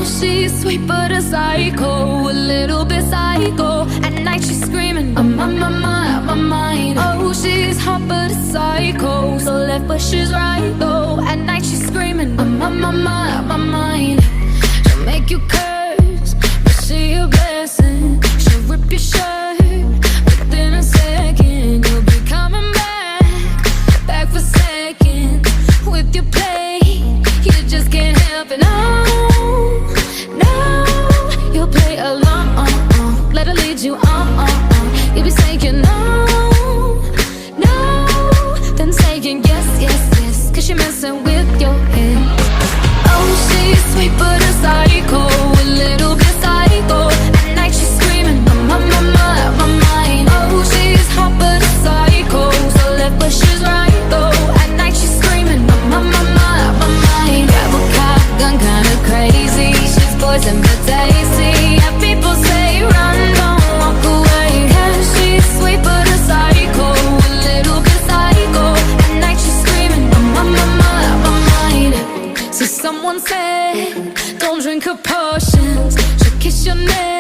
she's sweet but a psycho, a little bit psycho. At night she's screaming, I'm on my mind. Oh, she's hot but a psycho, so left but she's right though. At night she's screaming, I'm on my mind. She'll make you curse, but she a blessing. She'll rip your shirt within a second. You'll be coming back for seconds with your play. You just can't help it. No, you'll play along. Let her lead you on. You'll be saying no, then saying yes, cause you're messing with your head. Oh, she's sweet but a psycho, a little bit psycho. At night she's screaming, I'm on my mind. Oh, she's hot but a psycho, so left but she's right though. At night she's screaming, I'm on my mind. Grab a cop gun, kinda crazy. She's poison but tasty. Yeah, people say run, don't walk away. Yeah, she's sweet but a psycho, a little bit psycho. At night she's screaming, I'm on my mind. So someone said, don't drink her potions. She'll kiss your neck